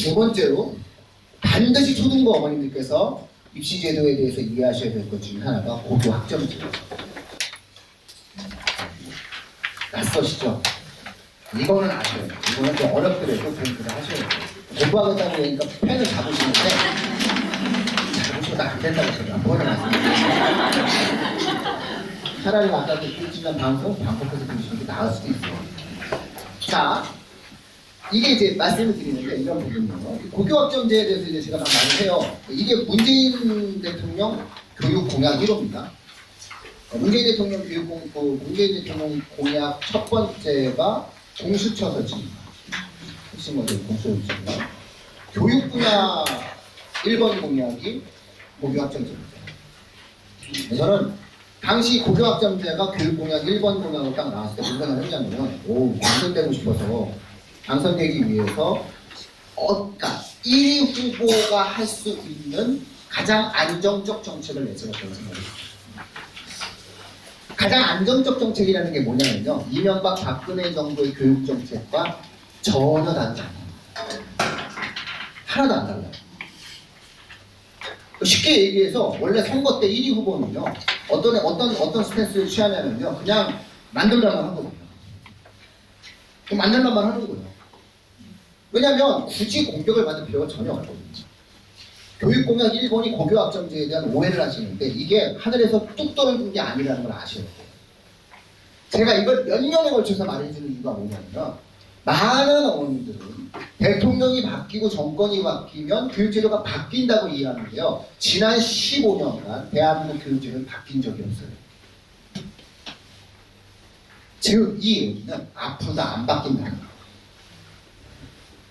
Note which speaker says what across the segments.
Speaker 1: 두 번째로 반드시 초등부 어머님들께서 입시제도에 대해서 이해하셔야 될 것 중에 하나가 고교 학점제예요. 낯서시죠? 이거는 아셔야 돼요. 이거는 좀 어렵더라도 공부를 하셔야 돼요. 공부하겠다고 하니까 펜을 잡으시는데 잡으셔도 안 된다고 제가 그거는 아시죠? 차라리 아까 그 일주일간 방송 반복해서 들으시는 게 나을 수도 있어요. 자, 이게 이제 말씀을 드리는데 이런 부분이요. 고교학점제에 대해서 이제 제가 많이 해요. 이게 문재인 대통령 교육 공약 1호입니다. 문재인 대통령 문재인 대통령 공약 첫 번째가 공수처 설치입니다. 핵심 모델 공수처 설치입니다. 교육 분야 1번 공약이 고교학점제입니다. 저는 당시 고교학점제가 교육 공약 1번 공약으로 딱 나왔을 때 무슨 생각을 했냐면 당선되고 싶어서 당선되기 위해서 그러니까 1위 후보가 할 수 있는 가장 안정적 정책을 내세웠다고 생각합니다. 가장 안정적 정책이라는 게 뭐냐면요. 이명박 박근혜 정부의 교육 정책과 전혀 다르지 않아요. 하나도 안 달라요. 쉽게 얘기해서 원래 선거 때 1위 후보는요. 어떤 스탠스를 취하냐면요. 그냥 만들려만 하거든요. 만들려만 하는 거예요. 왜냐하면 굳이 공격을 받을 필요가 전혀 없거든요. 교육공약 1번이 고교학점제에 대한 오해를 하시는데 이게 하늘에서 뚝 떨어진 게 아니라는 걸 아셔야 돼요. 제가 이걸 몇 년에 걸쳐서 말해주는 이유가 뭐냐면 많은 어머님들은 대통령이 바뀌고 정권이 바뀌면 교육제도가 바뀐다고 이해하는데요. 지난 15년간 대한민국 교육제도는 바뀐 적이 없어요. 즉 이 얘기는 앞으로도 안 바뀐다는 거예요.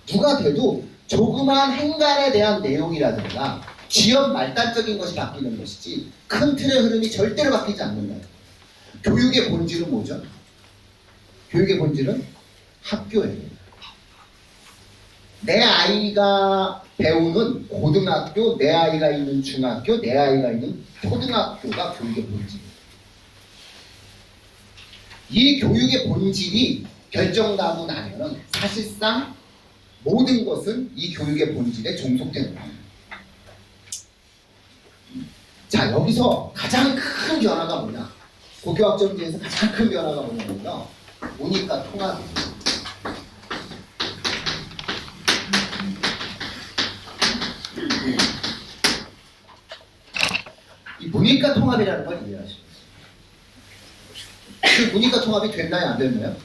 Speaker 1: 누가 돼도 조그마한 행간에 대한 내용이라든가 지역 말단적인 것이 바뀌는 것이지 큰 틀의 흐름이 절대로 바뀌지 않는다. 교육의 본질은 뭐죠? 교육의 본질은 학교예요. 내 아이가 배우는 고등학교, 내 아이가 있는 중학교, 내 아이가 있는 초등학교가 교육의 본질이에요. 이 교육의 본질이 결정나고 나면 사실상 모든 것은 이 교육의 본질에 종속되는 거예요. 자, 여기서 가장 큰 변화가 뭐냐? 고교학점제에서 가장 큰 변화가 뭐냐면요. 문이과 통합이에요. 이 문이과 통합이라는 걸 이해하시죠. 그 문이과 통합이 됐나요? 안 됐나요?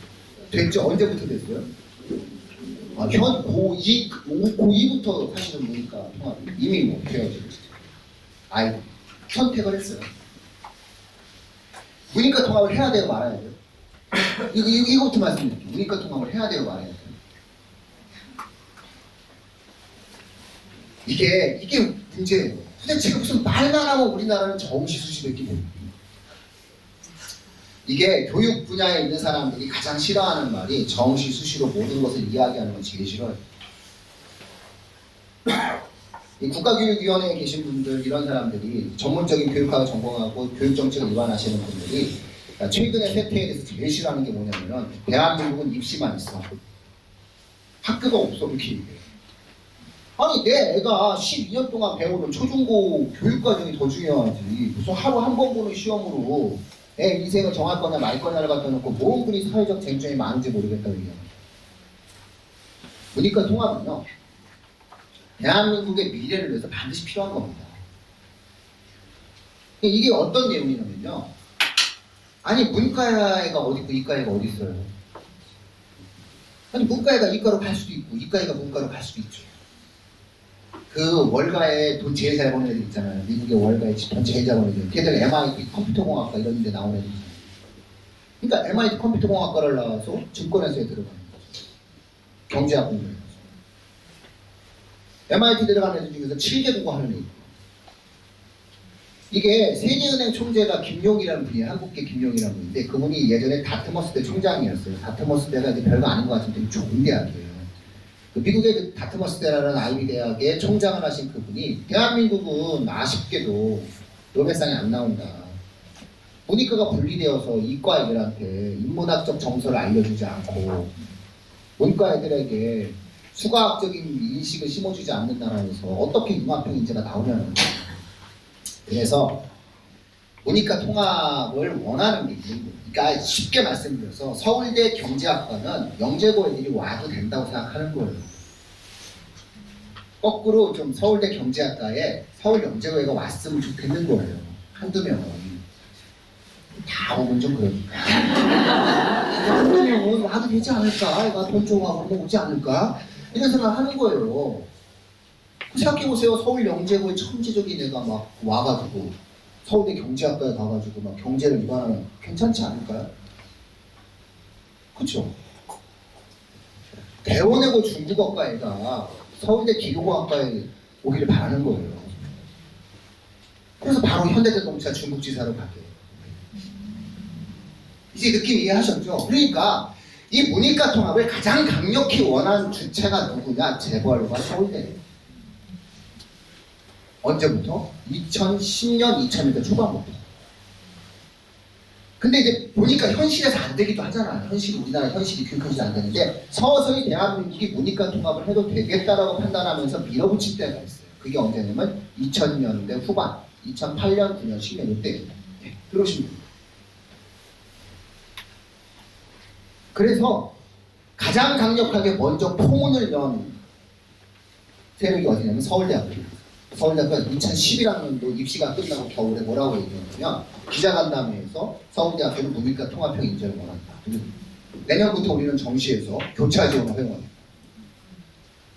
Speaker 1: 됐죠? 언제부터 됐어요? 현 고2부터 사실은 문이과 통합이 이미 뭐 되어지고 아이 선택을 했어요. 문이과 통합을 해야 돼요, 말아야 돼요? 이거부터 말씀드릴게요. 문이과 통합을 해야 돼요, 말아야 돼요? 이게 문제예요. 도대체 무슨 말만 하면 우리나라는 정시수시됐기 때문에 이게 교육 분야에 있는 사람들이 가장 싫어하는 말이 정시수시로 모든 것을 이야기하는 건 제일 싫어요. 이 국가교육위원회에 계신 분들 이런 사람들이 전문적인 교육학을 전공하고 교육정책을 위반하시는 분들이 최근의 세태에 대해서 제일 싫어하는 게 뭐냐면 대한민국은 입시만 있어. 학교가 없어 이렇게 얘기해요. 아니 내 애가 12년 동안 배우는 초중고 교육과정이 더 중요하지. 무슨 하루 한 번 보는 시험으로 애 인생을 정할 거냐 말 거냐를 갖다 놓고 뭔 분이 사회적 쟁점이 많은지 모르겠다고 얘기해요. 문이과 통합은요. 대한민국의 미래를 위해서 반드시 필요한 겁니다. 이게 어떤 내용이냐면요. 아니 문과애가 어디 있고 이과애가 어디 있어요? 아니 문과애가 이과로 갈 수도 있고 이과애가 문과로 갈 수도 있죠. 그 월가에 돈 제일 잘 버는 애들 있잖아요. 미국의 월가에 돈 제일 잘 버는 애들. 걔들 MIT 컴퓨터공학과 이런 데 나온 애들 있잖아요. 그러니까 MIT 컴퓨터공학과를 나와서 증권회사에 들어가는 거죠. 경제학 공부를 해서. MIT 들어가는 애들 중에서 7개 공부하는 애들. 이게 세계은행 총재가 김용이라는 분이에요. 한국계 김용이라는 분인데 그분이 예전에 다트머스 대 총장이었어요. 다트머스 대가 이제 별거 아닌 것 같은데 되게 좋은 대학이에요. 그 미국의 그 다트머스 대라는 아이비 대학의 총장을 하신 그분이 대한민국은 아쉽게도 노벨상이 안 나온다. 문이과가 분리되어서 이과 애들한테 인문학적 정서를 알려주지 않고 문과 애들에게 수과학적인 인식을 심어주지 않는 나라에서 어떻게 융합형 인재가 나오냐는 거예요. 그래서 문이과 통합을 원하는 게 있는 거예요. 그러니까 쉽게 말씀드려서 서울대 경제학과는 영재고 애들이 와도 된다고 생각하는 거예요. 거꾸로 좀 서울대 경제학과에 서울 영재고 애가 왔으면 좋겠는 거예요. 한두 명은. 다 오면 좀 그러니까. 한두 명은 와도 되지 않을까? 애가 돈 좀 하고 오지 않을까? 이런 생각을 하는 거예요. 생각해보세요. 서울 영재고에 천재적인 애가 막 와가지고 서울대 경제학과에 가가지고 막 경제를 이관하면 괜찮지 않을까요? 그쵸? 대원외고 중국어과 애가 서울대 기계공학과에 오기를 바라는 거예요. 그래서 바로 현대자동차 중국지사로 가게. 이제 느낌 이해하셨죠? 그러니까 이 문이과 통합을 가장 강력히 원하는 주체가 누구냐? 재벌과 서울대. 언제부터? 2010년, 2000년대 초반부터. 근데 이제 보니까 현실에서 안 되기도 하잖아요. 우리나라 현실이 교육 현실이 안 되는데 서서히 대한민국이 문이과 통합을 해도 되겠다라고 판단하면서 밀어붙일 때가 있어요. 그게 언제냐면 2000년대 후반, 2008년, 9년, 10년 이때. 그러시면 됩니다. 그래서 가장 강력하게 먼저 포문을 연 세력이 어디냐면 서울대학교. 서울대학교가 2011학년도 입시가 끝나고 겨울에 뭐라고 얘기했냐면 기자간담회에서 서울대학교는 문이과 통합형 인재를 원한다. 내년부터 우리는 정시에서 교차 지원을 허용한다.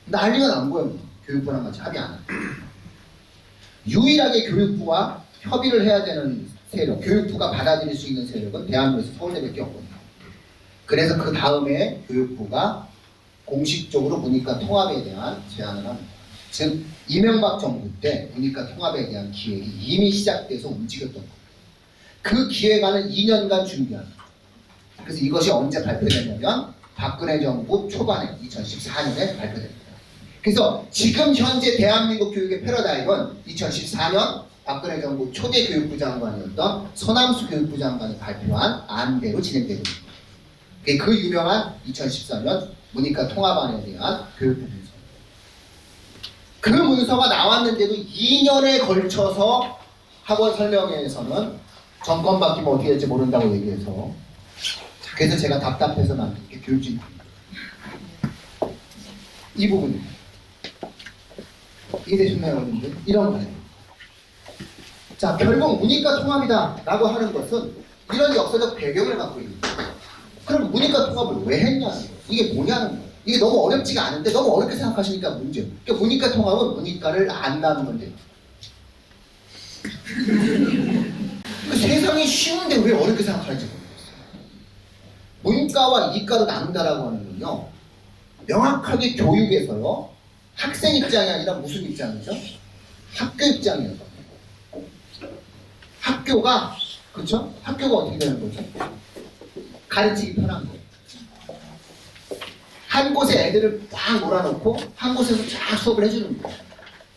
Speaker 1: 난리가 난 거예요. 교육부랑 같이 합의 안 한다. 유일하게 교육부와 협의를 해야 되는 세력, 교육부가 받아들일 수 있는 세력은 대한민국에서 서울대밖에 없거든요. 그래서 그 다음에 교육부가 공식적으로 문이과 통합에 대한 제안을 합니다. 즉 이명박 정부 때 문이과 통합에 대한 기획이 이미 시작돼서 움직였던 거예요. 그 기획안을 2년간 준비합니다. 그래서 이것이 언제 발표되냐면 박근혜 정부 초반에 2014년에 발표됩니다. 그래서 지금 현재 대한민국 교육의 패러다임은 2014년 박근혜 정부 초대 교육부 장관이었던 서남수 교육부 장관이 발표한 안대로 진행되고 있습니다. 그 유명한 2014년 문이과 통합안에 대한 교육부 문서. 그 문서가 나왔는데도 2년에 걸쳐서 학원 설명회에서는 정권 바뀌면 어떻게 될지 모른다고 얘기해서, 그래서 제가 답답해서 만든 게 교육진입니다. 이 부분입니다. 이해되셨나요, 여러분들? 이런 거예요. 자, 결국 문이과 통합이다 라고 하는 것은 이런 역사적 배경을 갖고 있는 거예요. 그럼 문이과 통합을 왜 했냐는 거예요. 이게 뭐냐는 거예요. 이게 너무 어렵지가 않은데 너무 어렵게 생각하시니까 문제예요. 그러니까 문이과 통합은 문이과를 안 나누면 돼요. 세상이 쉬운데 왜 어렵게 생각하는지 모르겠어요. 문과와 이과로 나눈다라고 하는 건요, 명확하게 교육에서요, 학생 입장이 아니라 무슨 입장이죠? 학교 입장이에요. 학교가, 그렇죠? 학교가 어떻게 되는 거죠? 가르치기 편한 거예요. 한 곳에 애들을 막 몰아놓고 한 곳에서 쫙 수업을 해주는 거예요.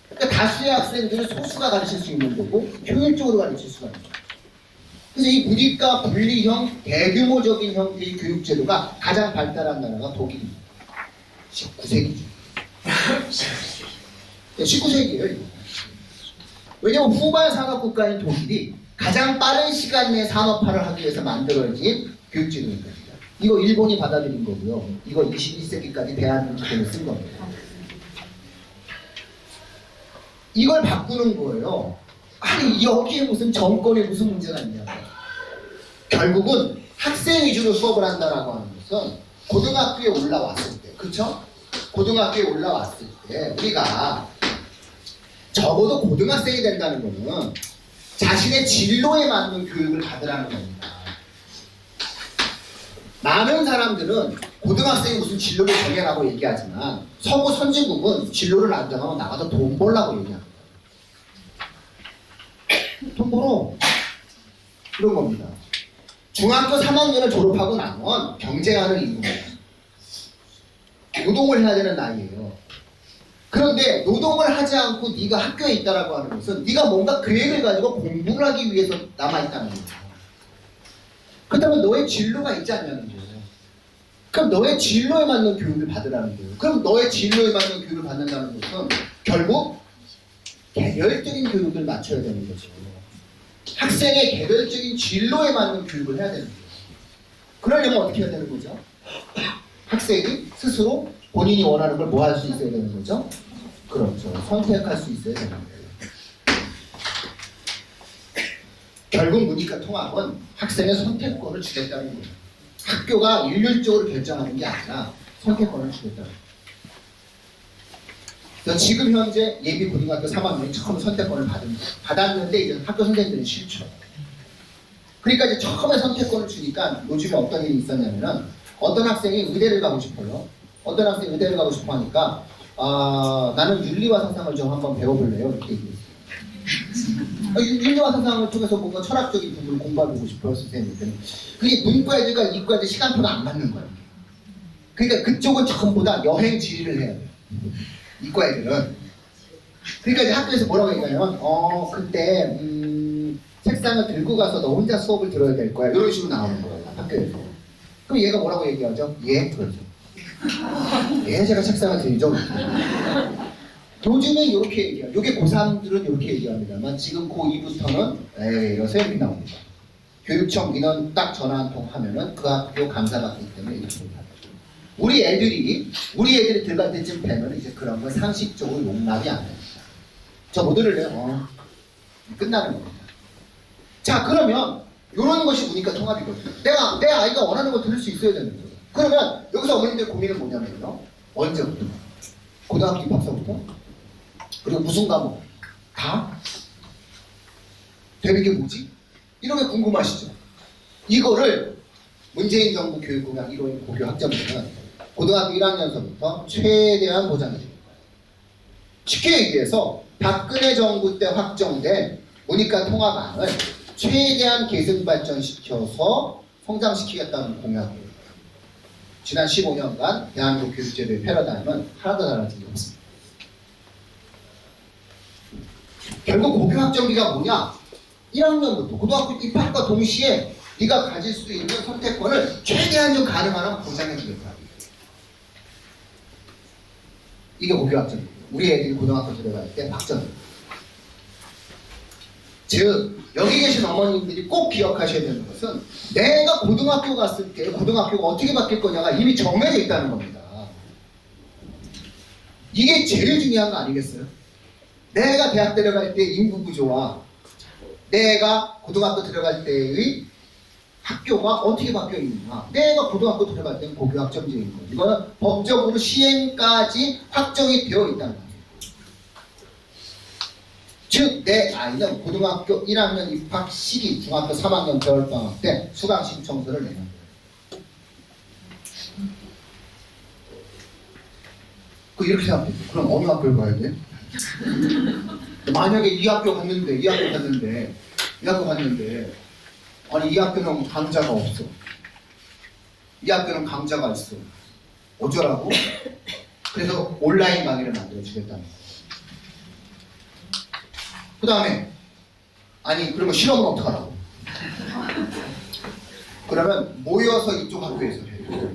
Speaker 1: 그러니까 다수의 학생들은 소수가 가르칠 수 있는 거고 효율적으로 가르칠 수가 있는 거예요. 그래서 이 문이과 분리형 대규모적인 형태의 교육제도가 가장 발달한 나라가 독일입니다. 19세기죠. 19세기예요. 이거. 왜냐면 후발 산업국가인 독일이 가장 빠른 시간 내에 산업화를 하기 위해서 만들어진 교육제도입니다. 이거 일본이 받아들인 거고요. 이거 21세기까지 대한민국에서 쓴 겁니다. 이걸 바꾸는 거예요. 아니 여기에 무슨 정권에 무슨 문제가 있냐고. 결국은 학생 위주로 수업을 한다라고 하는 것은 고등학교에 올라왔을 때, 그렇죠? 고등학교에 올라왔을 때 우리가 적어도 고등학생이 된다는 거는 자신의 진로에 맞는 교육을 받으라는 겁니다. 많은 사람들은 고등학생이 무슨 진로를 정해라고 얘기하지만 서구 선진국은 진로를 안 정하면 나가서 돈 벌라고 얘기합니다. 돈 벌어. 이런 겁니다. 중학교 3학년을 졸업하고 나면 경쟁하는 이유입니다. 노동을 해야 되는 나이예요. 그런데 노동을 하지 않고 네가 학교에 있다라고 하는 것은 네가 뭔가 계획을 가지고 공부를 하기 위해서 남아있다는 거예요. 그렇다면 너의 진로가 있지 않냐는 거예요. 그럼 너의 진로에 맞는 교육을 받으라는 거예요. 그럼 너의 진로에 맞는 교육을 받는다는 것은 결국 개별적인 교육을 맞춰야 되는 거죠. 학생의 개별적인 진로에 맞는 교육을 해야 되는 거예요. 그러려면 어떻게 해야 되는 거죠? 학생이 스스로 본인이 원하는 걸 뭐 할 수 있어야 되는 거죠? 그렇죠. 선택할 수 있어야 되는 거예요. 결국 문이과 통합은 학생의 선택권을 주겠다는 거예요. 학교가 일률적으로 결정하는 게 아니라 선택권을 주겠다는 거예요. 그래서 지금 현재 예비 고등학교 3학년이 처음 선택권을 받았는데 이제 학교 선생님들은 싫죠. 그러니까 이제 처음에 선택권을 주니까 요즘에 어떤 일이 있었냐면은 어떤 학생이 의대를 가고 싶어요. 어떤 학생이 의대를 가고 싶어 하니까 나는 윤리와 사상을 좀 한번 배워볼래요. 이렇게 얘기했어요. 윤리와 사상을 통해서 뭔가 철학적인 부분을 공부해보고 싶어요. 선생님들은. 그게 문과 애들과 이과 애들 시간표가 안 맞는 거예요. 그러니까 그쪽은 전부 다 여행 지리를 해야 돼요. 이과 애들은. 그러니까 이제 학교에서 뭐라고 얘기하냐면 그때 책상을 들고 가서 너 혼자 수업을 들어야 될 거야. 이런 식으로 나오는 거예요. 학교에서. 그럼 얘가 뭐라고 얘기하죠? 예? 그러죠. 예, 제가 책상을 들죠. 요즘은 이렇게 얘기해요. 요게 고3들은 이렇게 얘기합니다만 지금 고2부터는 이러서 이렇게 나옵니다. 교육청 민원 딱 전화 한 통 하면은 그 학교 감사 받기 때문에 이렇게 합니다. 우리 애들이 들어갈 때쯤 되면 이제 그런 건 상식적으로 용납이 안 됩니다. 저 못 들을래요? 끝나는 겁니다. 자, 그러면 이런 것이 문이과 통합이거든요. 내 아이가 원하는 거 들을 수 있어야 되는 거예요. 그러면 여기서 어머님들 고민은 뭐냐면요. 언제부터? 고등학교 입학서부터? 그리고 무슨 과목? 다? 되는 게 뭐지? 이런 게 궁금하시죠? 이거를 문재인 정부 교육부가 이루어진 고교 학점제는 고등학교 1학년서부터 최대한 보장해줍니다. 쉽게 얘기해서 박근혜 정부 때 확정된 문이과 통합안을 최대한 계승 발전시켜서 성장시키겠다는 공약이에요. 지난 15년간 대한민국 교육제도의 패러다임은 하나도 달라진 게 없습니다. 결국 고교 학점기가 뭐냐? 1학년부터 고등학교 입학과 동시에 네가 가질 수 있는 선택권을 최대한 좀 가능한 한 보장해주겠다. 이게 고교 학점기예요. 우리 애들이 고등학교 들어갈 때 학점입니다. 즉 여기 계신 어머님들이 꼭 기억하셔야 되는 것은 내가 고등학교 갔을 때 고등학교가 어떻게 바뀔 거냐가 이미 정해져 있다는 겁니다. 이게 제일 중요한 거 아니겠어요? 내가 대학 들어갈 때 인구 구조와 내가 고등학교 들어갈 때의 학교가 어떻게 바뀌어 있느냐. 내가 고등학교 들어갈 때는 고교 학점제인 거예요. 이거는 법적으로 시행까지 확정이 되어 있다는 거예요. 즉, 내 아이는 고등학교 1학년 입학 시기, 중학교 3학년 겨울방학 때 수강 신청서를 내는 거예요. 이렇게 생각해요. 그럼 어느 학교를 가야 돼? 만약에 이 학교 갔는데, 아니, 이 학교는 강좌가 없어. 이 학교는 강좌가 있어. 어쩌라고? 그래서 온라인 강의를 만들어주겠다는 거예요. 그 다음에 아니 그러면 실험은 어떡하라고? 그러면 모여서 이쪽 학교에서 해요.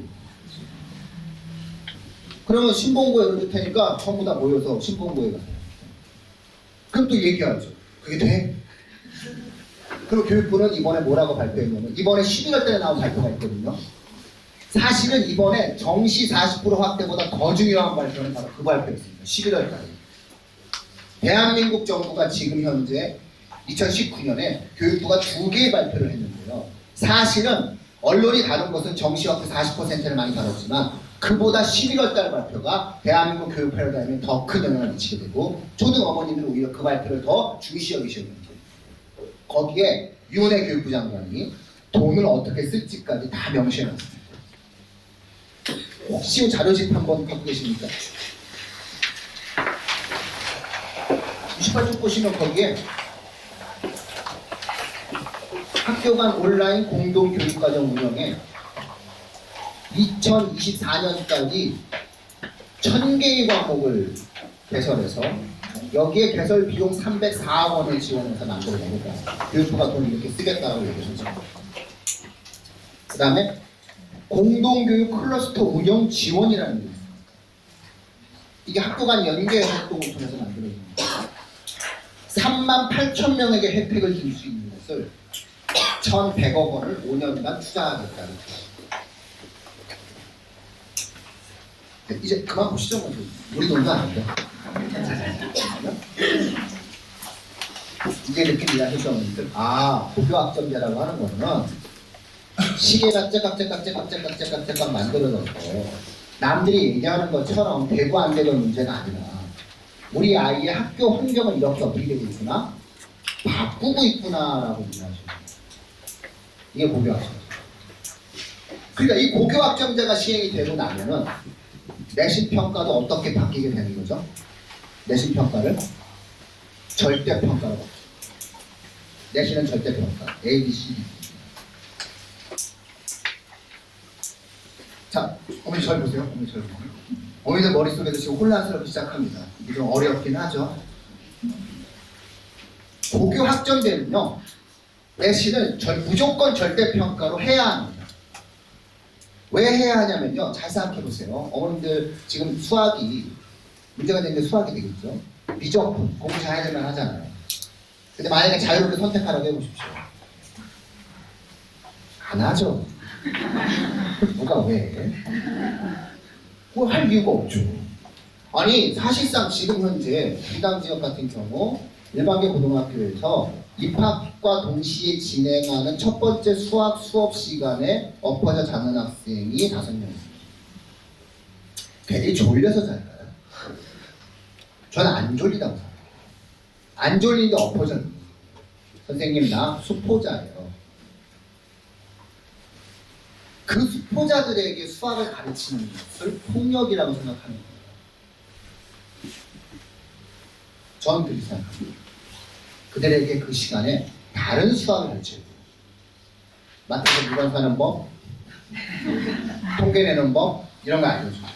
Speaker 1: 그러면 신봉고에 넣을 테니까 전부 다 모여서 신봉고에 가요. 그럼 또 얘기하죠. 그게 돼? 그리고 교육부는 이번에 뭐라고 발표했냐면 이번에 11월 달에 나온 발표가 있거든요. 사실은 이번에 정시 40% 확대보다 더 중요한 발표는 바로 그 발표였습니다. 11월 달에. 대한민국 정부가 지금 현재 2019년에 교육부가 2개의 발표를 했는데요. 사실은 언론이 다룬 것은 정시학교 40%를 많이 다뤘지만 그보다 11월 달 발표가 대한민국 교육 패러다임에 더 큰 영향을 미치게 되고 초등 어머님들은 오히려 그 발표를 더 중시 여기셨는지 거기에 유은혜 교육부 장관이 돈을 어떻게 쓸지까지 다 명시해놨습니다. 혹시 자료집 한번 갖고 계십니까? 28쪽 보시면 거기에 학교 간 온라인 공동교육과정 운영에 2024년까지 1000개의 과목을 개설해서 여기에 개설 비용 304억 원을 지원해서 만들어내겠다. 교육부가 돈을 이렇게 쓰겠다고 얘기하셨죠. 그 다음에 공동교육 클러스터 운영 지원이라는 게 있어요. 이게 학교 간 연계 활동을 통해서 만들어집니다. 38,000명에게 혜택을 줄 수 있는 것을 1,100억 원을 5년간 투자하겠다는 거예요. 이제 그만 보시죠. 먼저. 우리 돈도 아닌데. 이게 이렇게 이해하셨던 분들, 고교학점제라고 하는 거는 시계가 째깍째깍 만들어졌고 남들이 얘기하는 것처럼 되고 안 되는 문제가 아니라 우리 아이의 학교 환경을 이렇게 어떻게 되고 있구나? 바꾸고 있구나라고 이해하시는 거예요. 이게 고교학점제. 그러니까 이 고교학점제가 시행이 되고 나면은 내신평가도 어떻게 바뀌게 되는 거죠? 내신평가를 절대평가로 바뀌죠. 내신은 절대평가. A, B, C, D. 자, 어머니 절 보세요. 어머니 절 보세요. 어머니들 머릿속에도 지금 혼란스럽기 시작합니다. 이게 좀 어렵긴 하죠. 고교학점제는요, 내신을 무조건 절대평가로 해야 합니다. 왜 해야 하냐면요, 잘 생각해보세요. 어머님들 지금 수학이 문제가 되는데 수학이 되겠죠. 미적분 공부 잘 해야만 하잖아요. 근데 만약에 자유롭게 선택하라고 해보십시오. 안 하죠. 누가 왜? 그걸 할 이유가 없죠. 아니 사실상 지금 현재 분당 지역 같은 경우 일반계 고등학교에서 입학과 동시에 진행하는 첫 번째 수학 수업 시간에 엎어져 자는 학생이 5명 있습니다. 괜히 졸려서 잘까요? 저는 안 졸리다고 생각해요. 안 졸리는데 엎어져. 선생님 나 수포자예요. 그 수포자들에게 수학을 가르치는 것을 폭력이라고 생각하는 거예요. 저는 그렇게 생각합니다. 그들에게 그 시간에 다른 수학을 가르쳐야 돼요. 마트에서 물건 사는 법, 통계 내는 법, 이런 거 알려줘요.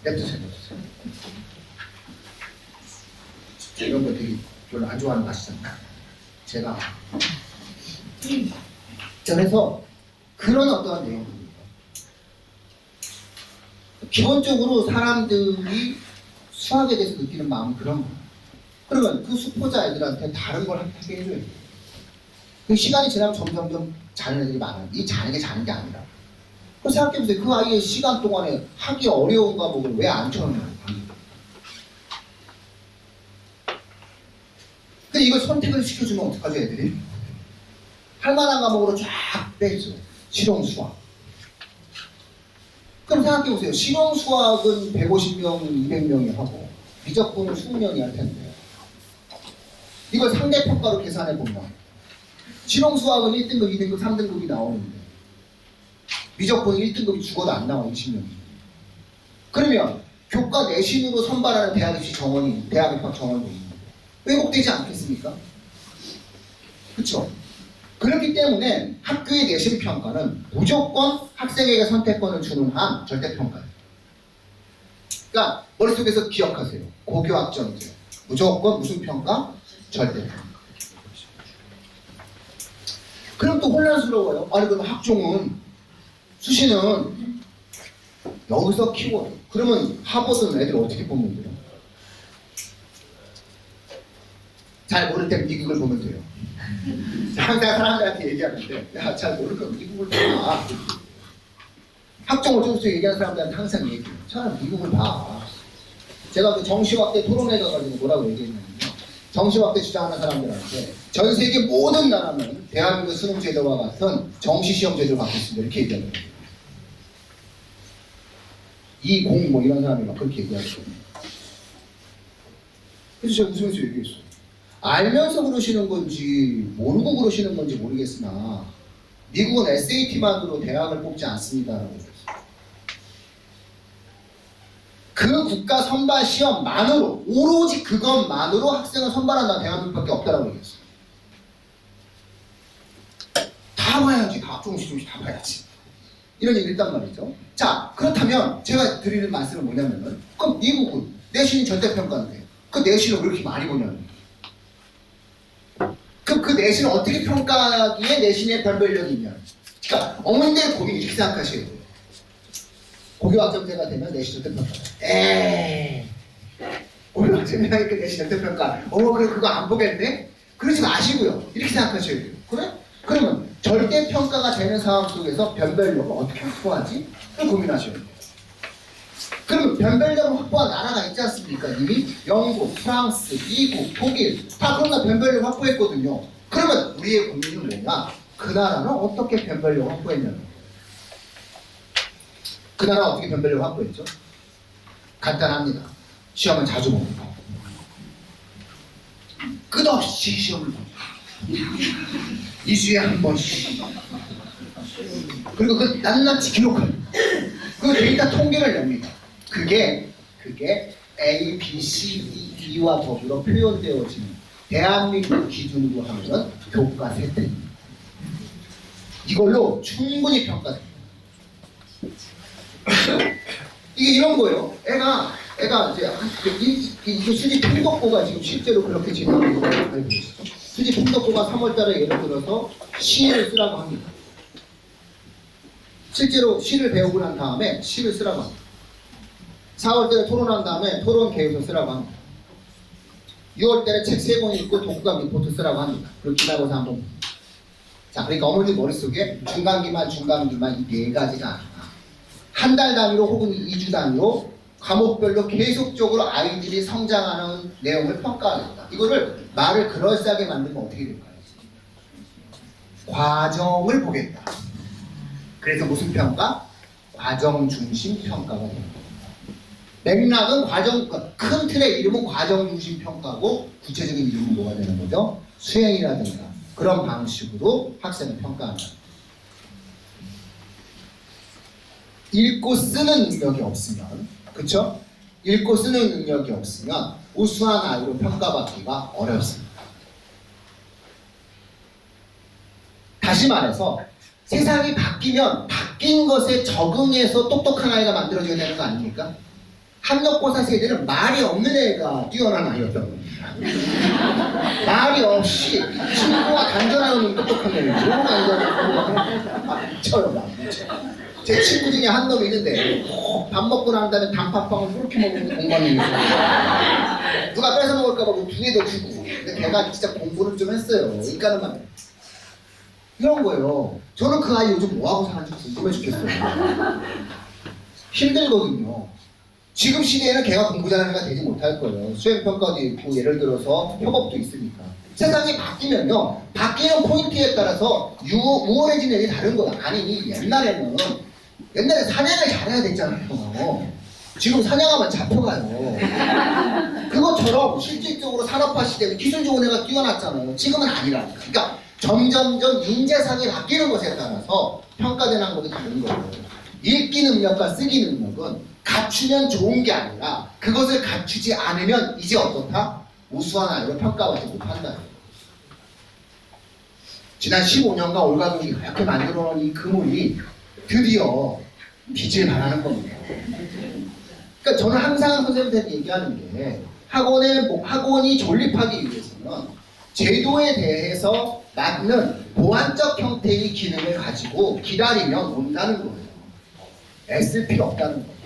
Speaker 1: 냅두세요. 이런 거 되게 별로 안 좋아하는 맛이잖아요. 제가. 그래서 그런 어떠한 내용입니다. 기본적으로 사람들이 수학에 대해서 느끼는 마음은 그런 거예요. 그러면 그 수포자 애들한테 다른 걸 하게 해줘야 돼요. 그 시간이 지나면 점점점 자는 애들이 많아요. 이 자는 게 자는 게 아니라. 그 생각해보세요. 그 아이의 시간 동안에 하기 어려운 과목을 왜 안 쳐놓냐고. 근데 이걸 선택을 시켜주면 어떡하죠, 애들이? 할 만한 과목으로 쫙 빼죠. 실용 수학. 그럼 생각해보세요. 실용 수학은 150명, 200명이 하고 미적분은 20명이 할 텐데 이걸 상대평가로 계산해보면 실용 수학은 1등급, 2등급, 3등급이 나오는데 미적분은 1등급이 죽어도 안 나와, 20명이. 그러면 교과 내신으로 선발하는 대학 입시 정원이, 대학 입학 정원도 있는데 왜곡되지 않겠습니까? 그렇죠? 그렇기 때문에 학교의 내신 평가는 무조건 학생에게 선택권을 주는 한 절대평가예요. 그러니까 머릿속에서 기억하세요. 고교학점제. 무조건 무슨 평가? 절대평가. 그럼 또 혼란스러워요. 아니 그럼 학종은 수시는 여기서 키워드. 그러면 하버드는 애들 어떻게 뽑는 돼요? 잘 모를 때 미국을 보면 돼요. 항상 사람들한테 얘기하는데 야, 잘 모를 거면 미국을 봐. 학종을 조금씩 얘기하는 사람들한테 항상 얘기해요. 차라리 미국을 봐. 제가 그 정시확대 토론회 가가지고 뭐라고 얘기했냐면요. 정시확대 주장하는 사람들한테 전 세계 모든 나라는 대한민국 수능 제도와 같은 정시시험 제도를 갖고 있습니다. 이렇게 얘기하거든요. 이공 뭐 이런 사람이 막 그렇게 얘기하거든요. 그래서 제가 웃으면서 얘기했어요. 알면서 그러시는 건지 모르고 그러시는 건지 모르겠으나 미국은 SAT만으로 대학을 뽑지 않습니다라고 그랬어요. 그 국가 선발 시험만으로 오로지 그것만으로 학생을 선발한다는 대한민국밖에 없다라고 얘기했어요. 다 봐야지. 다 조금씩 다 봐야지. 이런 얘기를 했단 말이죠. 자, 그렇다면 제가 드리는 말씀은 뭐냐면은 그럼 미국은 내신이 절대평가인데 그 내신을 왜 이렇게 많이 보냐면 그럼 그 내신을 어떻게 평가하기에 내신에 별 매력이 있냐? 그러니까 어머니들 고객 이렇게 생각하셔야 돼요. 고교학점제가 되면 내신 전체평가. 에이, 고교학점제가 있고 내신 전체평가. 그래 그거 안 보겠네? 그러지 마시고요. 이렇게 생각하셔야 돼요. 그래? 그러면 절대평가가 되는 상황 속에서 변별력을 어떻게 확보하지? 고민하셔야 돼요. 그럼 변별력을 확보한 나라가 있지 않습니까? 이미 영국, 프랑스, 미국, 독일 다 그런 거 변별력 확보했거든요. 그러면 우리의 고민은 뭐냐? 그 나라는 어떻게 변별력 확보했냐면 그 나라 어떻게 변별력 확보했죠? 간단합니다. 시험을 자주 봅니다. 끝없이 시험을 봅니다. 2주에 한 번씩. 그리고 그 낱낱이 기록합니다. 그 데이터 통계를 냅니다. 그게 A, B, C, D, E와 더불어 표현되어지는 대한민국 기준으로 하면 교과 세트입니다. 이걸로 충분히 평가됩니다. 이게 이런 거예요. 애가 이제 이거 수지 통독고가 지금 실제로 그렇게 진행하는 걸 알고 계시죠? 수지 통독고가 3월달에 예를 들어서 시를 쓰라고 합니다. 실제로 시를 배우고 난 다음에 시를 쓰라고 합니다. 4월달에 토론한 다음에 토론 계획서 쓰라고 합니다. 6월달에 책 3권 읽고 독후감 리포트 쓰라고 합니다. 그리고 기말고사 한번 봅니다. 자, 그러니까 어머니 머릿속에 중간기말 이 4가지가 아니라 한 달 단위로 혹은 2주 단위로 과목별로 계속적으로 아이들이 성장하는 내용을 평가하겠다. 이거를 말을 그럴싸하게 만들면 어떻게 될까요? 과정을 보겠다. 그래서 무슨 평가? 과정 중심 평가가 됩니다. 맥락은 과정, 큰 틀의 이름은 과정 중심 평가고 구체적인 이름은 뭐가 되는 거죠? 수행이라든가 그런 방식으로 학생을 평가한다. 읽고 쓰는 능력이 없으면, 그쵸? 읽고 쓰는 능력이 없으면 우수한 아이로 평가받기가 어렵습니다. 다시 말해서 세상이 바뀌면 바뀐 것에 적응해서 똑똑한 아이가 만들어져야 되는 거 아닙니까? 학력고사 세대는 말이 없는 애가 뛰어난 아이였던 겁니다. 말이 없이 친구와 단전하는 똑똑한 애를 너무 단전하는 미쳐요, 막 미쳐. 제 친구 중에 한 놈이 있는데 밥 먹고 난 다음에 단팥빵을 그렇게 먹는 공방이 있어요. 누가 뺏어 먹을까봐 2개 더 주고. 근데 걔가 진짜 공부를 좀 했어요. 이까는 막 이런 거예요. 저는 그 아이 요즘 뭐하고 사는지 궁금해 죽겠어요. 힘들거든요. 지금 시대에는 걔가 공부 잘하는 애가 되지 못할 거예요. 수행평가도 있고 예를 들어서 협업도 있으니까. 세상이 바뀌면요. 바뀌는 포인트에 따라서 우월해지는 애들이 다른 거야. 아니 옛날에 사냥을 잘해야 됐잖아요. 지금 사냥하면 잡혀가요. 그것처럼 실질적으로 산업화 시대에 기술 좋은 애가 뛰어났잖아요. 지금은 아니라니까. 그러니까 점점점 인재상이 바뀌는 것에 따라서 평가되는 것이 다른 거예요. 읽기 능력과 쓰기 능력은 갖추면 좋은 게 아니라 그것을 갖추지 않으면 이제 어떻다? 우수한 아이로 평가받지 못한다. 지난 15년간 올가족이 이렇게 만들어놓은 이 그물이 드디어 빛을 발하는 겁니다. 그러니까 저는 항상 선생님한테 얘기하는 게 학원이 존립하기 위해서는 제도에 대해서 맞는 보완적 형태의 기능을 가지고 기다리면 온다는 거예요. 애쓸 필요 없다는 거예요.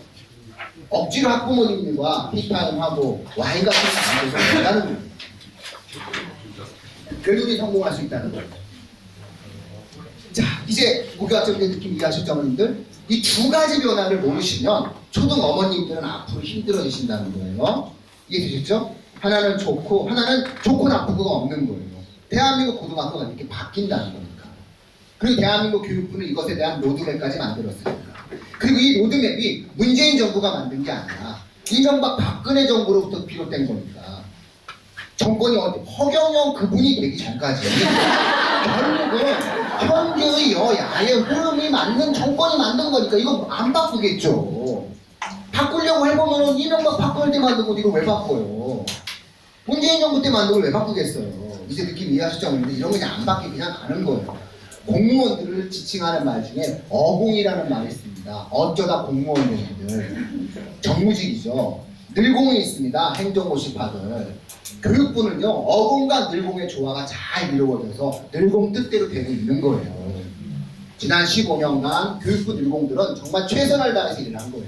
Speaker 1: 억지로 학부모님들과 피타임하고 와인 같은 거 만들어서 온다는 거예요. 그래도 성공할 수 있다는 거예요. 자, 이제 고교학점제 느낌 이해하셨죠, 어머님들? 이 2가지 변화를 모르시면 초등 어머님들은 앞으로 힘들어지신다는 거예요. 이해되셨죠? 하나는 좋고 나쁘고가 없는 거예요. 대한민국 고등학교가 이렇게 바뀐다는 거니까. 그리고 대한민국 교육부는 이것에 대한 로드맵까지 만들었으니까. 그리고 이 로드맵이 문재인 정부가 만든 게 아니라 이명박 박근혜 정부로부터 비롯된 거니까. 정권이 허경영 그분이 되기 전까지 결국은 현재의 여야의 흐름이 맞는 정권이 만든 거니까 이거 안 바꾸겠죠. 바꾸려고 해보면 이명박 박근혜 때 만든 거 이거 왜 바꿔요? 문재인 정부 때 만든 걸 왜 바꾸겠어요? 이제 느낌 이해하시죠? 근데 이런 거 그냥 안 바뀌고 그냥 가는 거예요. 공무원들을 지칭하는 말 중에 어공이라는 말이 있습니다. 어쩌다 공무원들 정무직이죠. 늘공이 있습니다. 행정고시파들. 교육부는요, 어공과 늘공의 조화가 잘 이루어져서 늘공 뜻대로 되고 있는 거예요. 지난 15년간 교육부 늘공들은 정말 최선을 다해서 일을 한 거예요.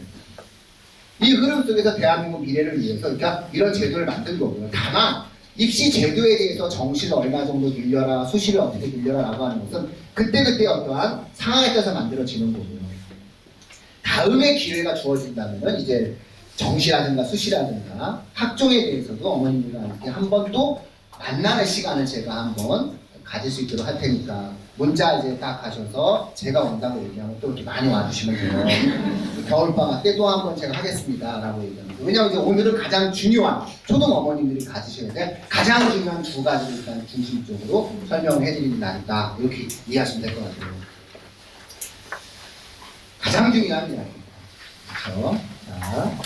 Speaker 1: 이 흐름 속에서 대한민국 미래를 위해서 그러니까 이런 제도를 만든 거고요. 다만 입시 제도에 대해서 정시를 얼마 정도 늘려라, 수시를 어떻게 늘려라라고 하는 것은 그때그때 어떠한 상황에 따라서 만들어지는 거고요. 다음에 기회가 주어진다면 이제 정시라든가 수시라든가 학종에 대해서도 어머님과 함께 한 번 또 만나는 시간을 제가 한번 가질 수 있도록 할 테니까 문자 이제 딱 가셔서 제가 온다고 얘기하면 또 이렇게 많이 와주시면 돼요. 겨울방학 때 또 한 번 제가 하겠습니다 라고 얘기합니다. 왜냐하면 이제 오늘은 가장 중요한 초등 어머님들이 가지셔야 될 가장 중요한 두 가지를 일단 중심적으로 설명을 해드리는 날이다. 이렇게 이해하시면 될 것 같아요. 가장 중요한 이야기입니다. 그렇죠? 자.